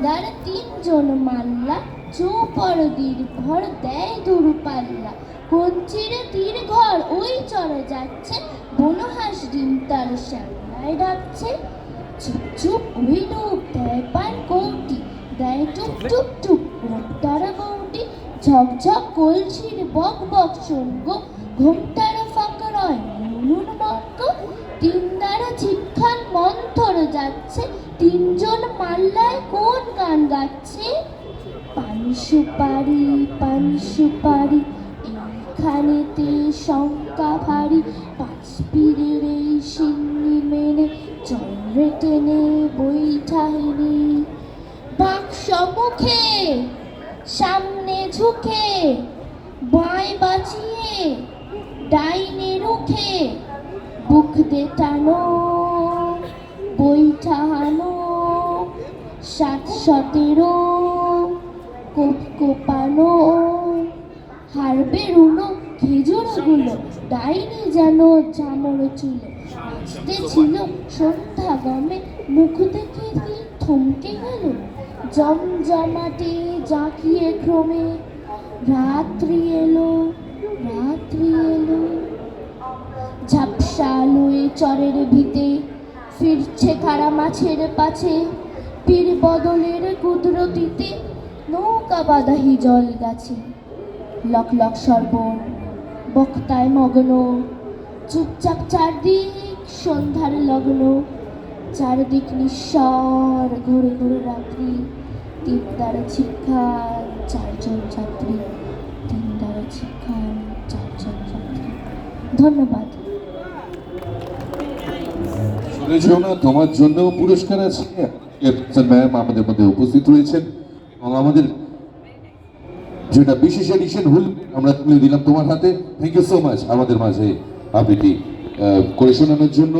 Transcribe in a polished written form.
তিনদার তিনজন মাল্লা, চৌপরদির ভর দেয় দুরু পাল্লা। কঞ্চিরে তীর ঘর ওই চড়ে যাচ্ছে, বনহাঁস ডিম তার শ্যামলায় ডাকছে। চুপ চুপ ওই ডুব দেয় পান কৌটি, দেয় টুপ টুপ টুপ ঘোমটার গৌটি। ঝকঝক কলসির বক বক শোনগ, ঘোমটার ফাঁকা রয় নুন মঙ্গ। তিনদারা ছিপখান মন্থর যাচ্ছে, তিনজন মাল্লায় কোন গান গাচ্ছে? পান সুপারি এইখানেতে শঙ্কা ভারী, পাঁচ পীরের এই সিন্নি মেনে চন্দ্রে টেনে বৈঠাহিনী। বাক্স মুখে সামনে ঝুঁকে, বাঁয় বাঁচিয়ে ডাইনে রুখে, বুক দে টানো বৈঠাহানো। 7-17 কোপ কোপানো, হারবে রুনো খেজুর গুলো, ডাইনি যেন চামড় চুলো। নাচতে ছিল সন্ধ্যা গমে, মুখ দেখে কি থমকে গেল? জমজমাটে জাঁকিয়ে ক্রমে রাত্রি এলো। ঝাপসা আলোয় চরের ভিতে ফিরছে খাড়া মাছের পাছে। পীর বদলের কুদরতিতে নৌকা বাঁধাহি জল গাছে। লক লক সর্বণ বক্তায় মগ্ন, চুপচাপ চারদিক সন্ধ্যার লগ্ন। চারদিক নিঃস্বর ঘুরে ঘুরে রাত্রি, তিনদারা ছিপখান 4 জন যাত্রী। তিনদারা ছিপখান 4 জন যাত্রী। ধন্যবাদ। শুনেছ না, তোমার জন্য পুরস্কার আছে। ম্যাম আমাদের মধ্যে উপস্থিত রয়েছেন এবং আমাদের যেটা বিশেষ এডিশন হুল আমরা তুলে দিলাম তোমার হাতে। থ্যাংক ইউ সো মাচ আমাদের মাঝে আবৃত্তি করে শোনানোর জন্য।